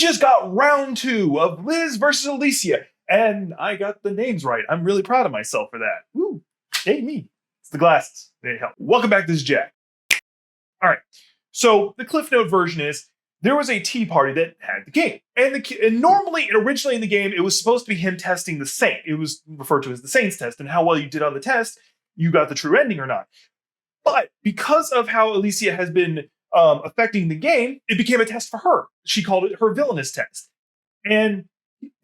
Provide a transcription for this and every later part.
just got round 2 of Liz versus Alicia, and I got the names right. I'm really proud of myself for that. Woo, yay me. It's the glasses. They help. Welcome back, this is Jack. All right, so the Cliff Note version is, there was a tea party that had the game. And normally, originally in the game, it was supposed to be him testing the Saint. It was referred to as the Saint's test, and how well you did on the test, you got the true ending or not. But because of how Alicia has been affecting the game, it became a test for her. She called it her Villainess test. And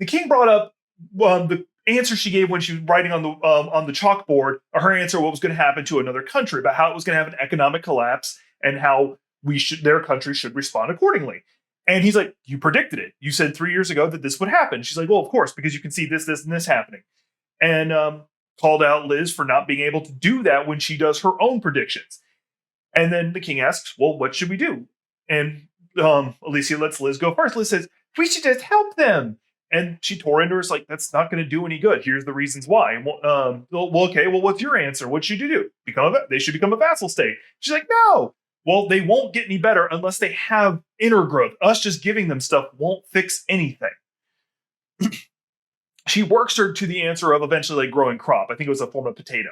the king brought up the answer she gave when she was writing on the chalkboard, or her answer what was going to happen to another country, about how it was going to have an economic collapse and how their country should respond accordingly. And he's like, you predicted it. You said 3 years ago that this would happen. She's like, well, of course, because you can see this, this, and this happening. And called out Liz for not being able to do that when she does her own predictions. And then the king asks, well, what should we do? And Alicia lets Liz go first. Liz says, we should just help them. And she tore into her, like, that's not going to do any good. Here's the reasons why. And okay, well, what's your answer? What should you do? They should become a vassal state. She's like, no. Well, they won't get any better unless they have inner growth. Us just giving them stuff won't fix anything. She works her to the answer of eventually like growing crop. I think it was a form of potato.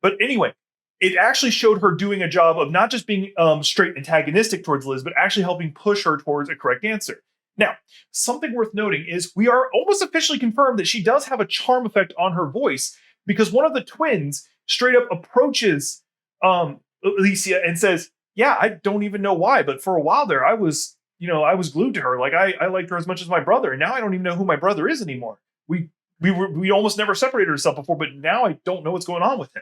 But anyway, it actually showed her doing a job of not just being straight antagonistic towards Liz, but actually helping push her towards a correct answer. Now, something worth noting is we are almost officially confirmed that she does have a charm effect on her voice, because one of the twins straight up approaches Alicia and says, yeah, I don't even know why, but for a while there, I was glued to her. Like I liked her as much as my brother, and now I don't even know who my brother is anymore. We almost never separated ourselves before, but now I don't know what's going on with him.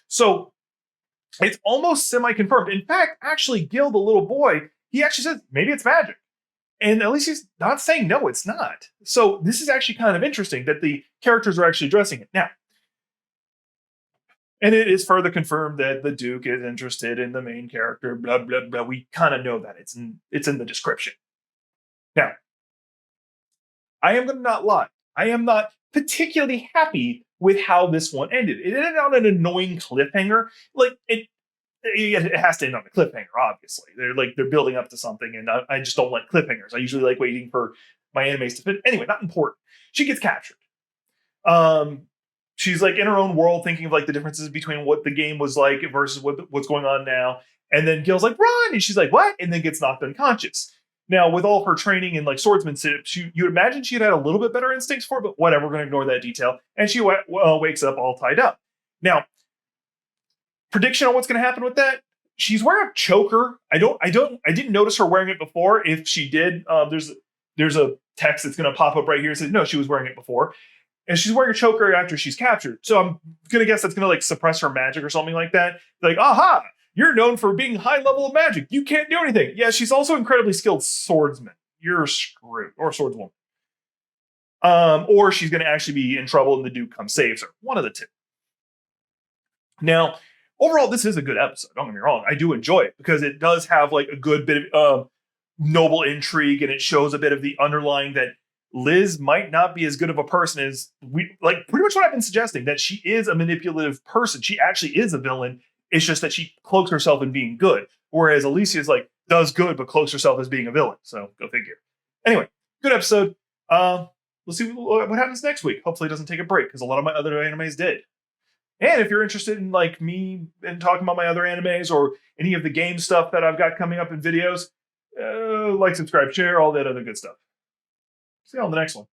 So it's almost semi-confirmed. In fact, actually, Gil, the little boy, he actually says maybe it's magic, and at least he's not saying no, it's not. So this is actually kind of interesting that the characters are actually addressing it now. And it is further confirmed that the Duke is interested in the main character, blah, blah, blah. We kind of know that. It's in the description. Now, I am going to not lie. I am not particularly happy with how this one ended. It ended on an annoying cliffhanger. Like, it has to end on a cliffhanger, obviously. They're building up to something, and I just don't like cliffhangers. I usually like waiting for my animes to finish. Anyway, not important. She gets captured. She's like in her own world, thinking of like the differences between what the game was like versus what's going on now. And then Gil's like, run! And she's like, what? And then gets knocked unconscious. Now, with all of her training and like swordsmanship, you'd imagine she'd had a little bit better instincts for it, but whatever, we're going to ignore that detail. And she wakes up all tied up. Now, prediction on what's going to happen with that? She's wearing a choker. I didn't notice her wearing it before. If she did, there's a text that's going to pop up right here that says, no, she was wearing it before. And she's wearing a choker after she's captured. So I'm going to guess that's going to like suppress her magic or something like that. Like, aha, you're known for being high level of magic. You can't do anything. Yeah, she's also incredibly skilled swordsman. You're screwed. Or swordswoman. Or she's going to actually be in trouble and the Duke comes saves her. One of the two. Now, overall, this is a good episode. Don't get me wrong. I do enjoy it because it does have like a good bit of noble intrigue, and it shows a bit of the underlying that Liz might not be as good of a person as pretty much what I've been suggesting, that she is a manipulative person. She actually is a villain. It's just that she cloaks herself in being good. Whereas Alicia is like, does good, but cloaks herself as being a villain. So go figure. Anyway, good episode. We'll see what happens next week. Hopefully it doesn't take a break, because a lot of my other animes did. And if you're interested in like me and talking about my other animes or any of the game stuff that I've got coming up in videos, like, subscribe, share, all that other good stuff. See you on the next one.